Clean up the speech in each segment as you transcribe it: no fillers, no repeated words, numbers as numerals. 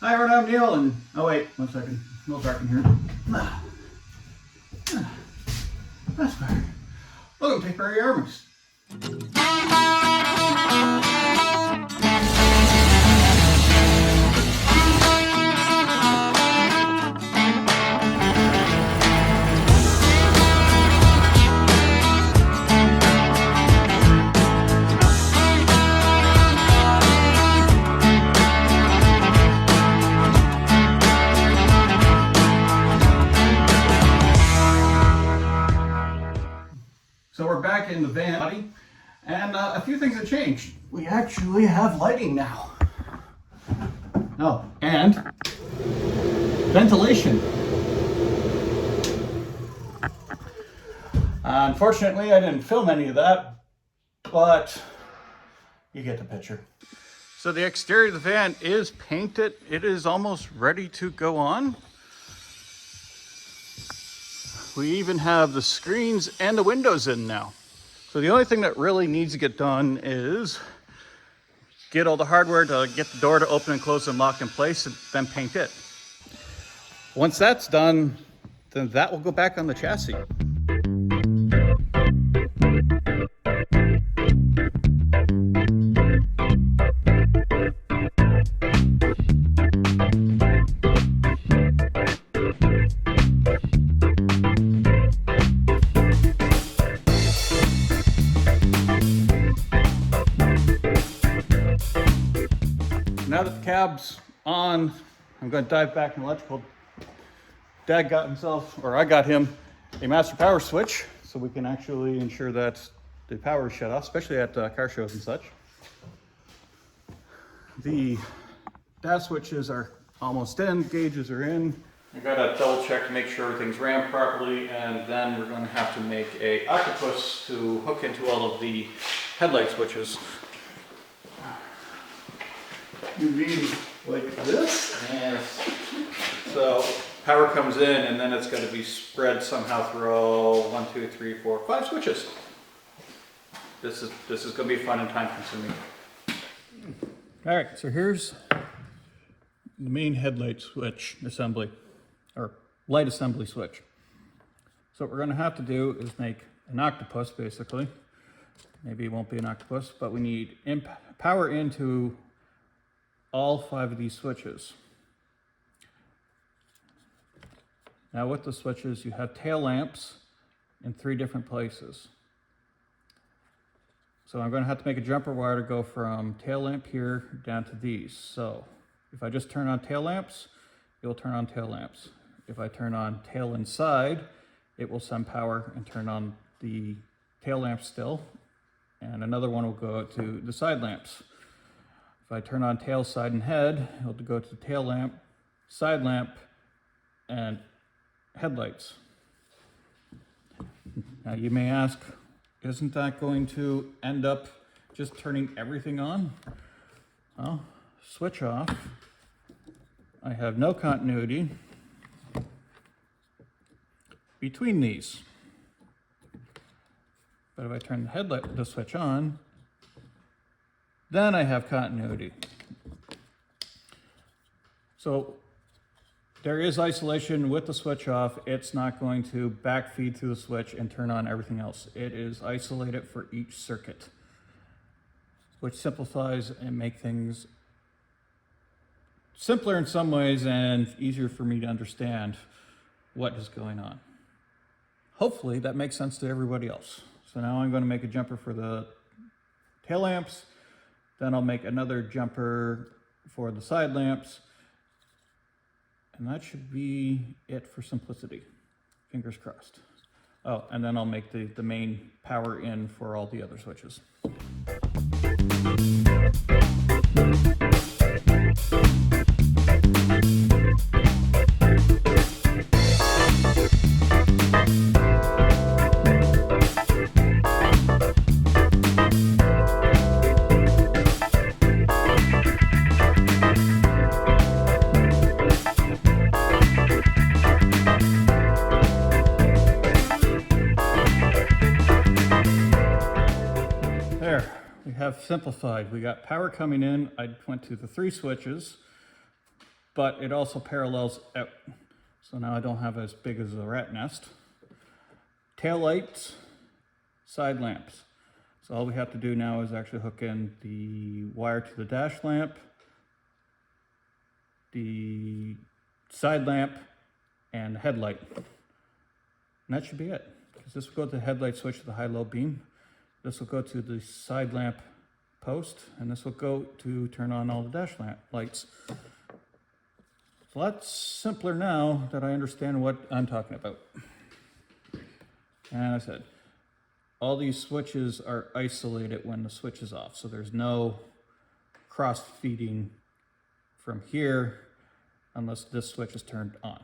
Hi everyone, I'm Neil, and oh wait, 1 second, a little dark in here. That's better. Welcome to Temporary Armors. So we're back in the van body, and a few things have changed. We actually have lighting now. Oh, and ventilation. Unfortunately, I didn't film any of that, but you get the picture. So the exterior of the van is painted. It is almost ready to go on. We even have the screens and the windows in now. So the only thing that really needs to get done is get all the hardware to get the door to open and close and lock in place, and then paint it. Once that's done, then that will go back on the chassis. Now that the cab's on, I'm going to dive back in electrical. Dad got himself, or I got him, a master power switch so we can actually ensure that the power is shut off, especially at car shows and such. The DAS switches are almost in, gauges are in. We got to double check to make sure everything's ran properly, and then we're going to have to make a octopus to hook into all of the headlight switches. You mean like this? Yes. So power comes in, and then it's going to be spread somehow through all 1, 2, 3, 4, 5 switches. This is going to be fun and time consuming. All right, so here's the main headlight switch assembly, or light assembly switch. So what we're going to have to do is make an octopus, basically. Maybe it won't be an octopus, but we need power into all 5 of these switches. Now with the switches, you have tail lamps in 3 different places. So I'm going to have to make a jumper wire to go from tail lamp here down to these. So if I just turn on tail lamps, it will turn on tail lamps. If I turn on tail inside, it will send power and turn on the tail lamp still. And another one will go to the side lamps. If I turn on tail, side, and head, it'll go to tail lamp, side lamp, and headlights. Now you may ask, isn't that going to end up just turning everything on? Well, switch off. I have no continuity between these. But if I turn the switch on, then I have continuity. So there is isolation with the switch off. It's not going to backfeed through the switch and turn on everything else. It is isolated for each circuit, which simplifies and make things simpler in some ways and easier for me to understand what is going on. Hopefully that makes sense to everybody else. So now I'm going to make a jumper for the tail lamps. Then I'll make another jumper for the side lamps. And that should be it for simplicity. Fingers crossed. Oh, and then I'll make the main power in for all the other switches. Simplified. We got power coming in. I went to the 3 switches. but it also parallels out. So now I don't have as big as a rat nest. Tail lights, side lamps. So all we have to do now is actually hook in the wire to the dash lamp, the side lamp, and the headlight. And that should be it. Because this will go to the headlight switch to the high-low beam. This will go to the side lamp post, and this will go to turn on all the dash lamp lights. It's a lot simpler now that I understand what I'm talking about. And I said, all these switches are isolated when the switch is off, so there's no cross feeding from here unless this switch is turned on.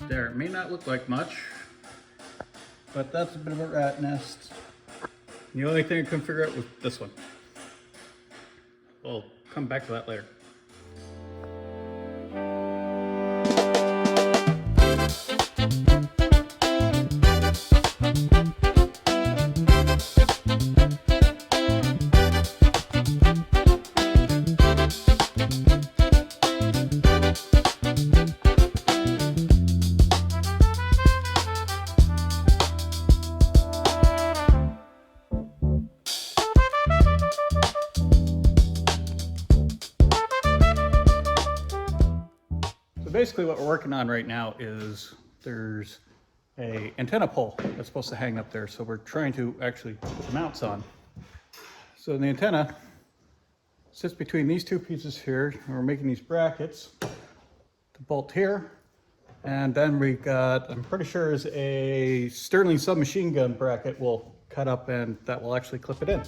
There, it may not look like much, but that's a bit of a rat nest. The only thing I couldn't figure out was this one. We'll come back to that later. So basically what we're working on right now is there's a antenna pole that's supposed to hang up there. So we're trying to actually put the mounts on. So the antenna sits between these two pieces here. And we're making these brackets to bolt here. And then we've got, I'm pretty sure is a Sterling submachine gun bracket we'll cut up, and that will actually clip it in.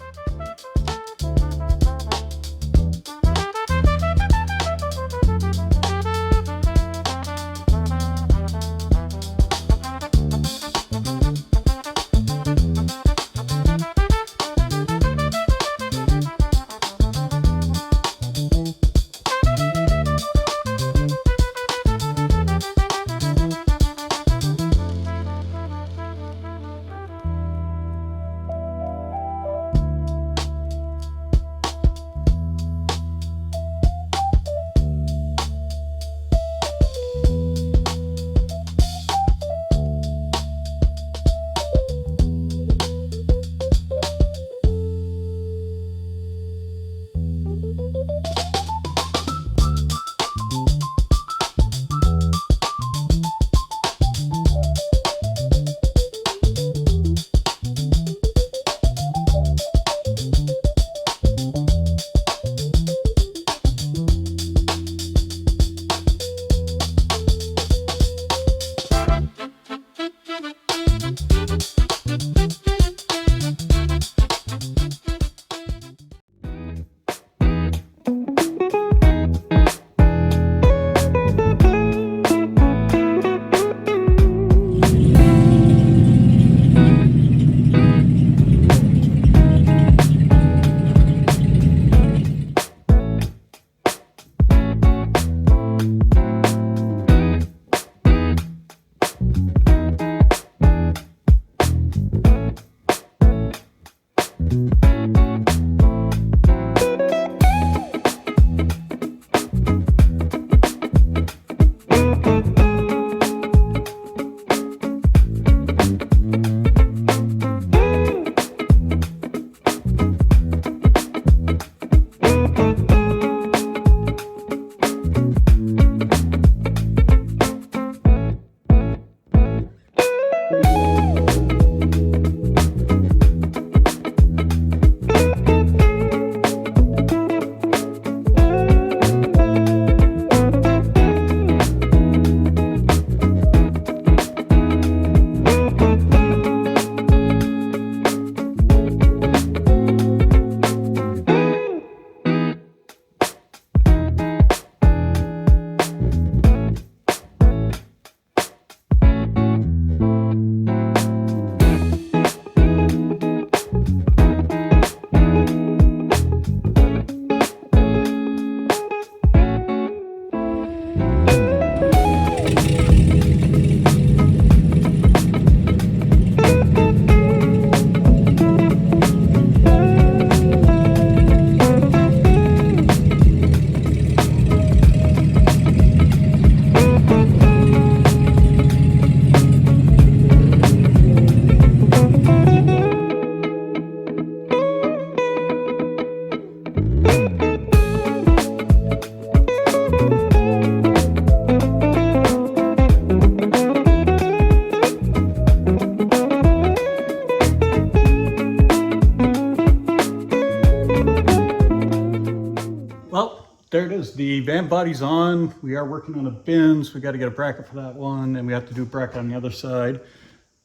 there it is. The van body's on. We are working on the bins. We got to get a bracket for that one, and we have to do a bracket on the other side.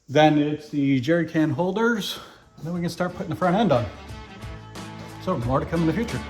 Then it's the jerry can holders. And then we can start putting the front end on. So more to come in the future.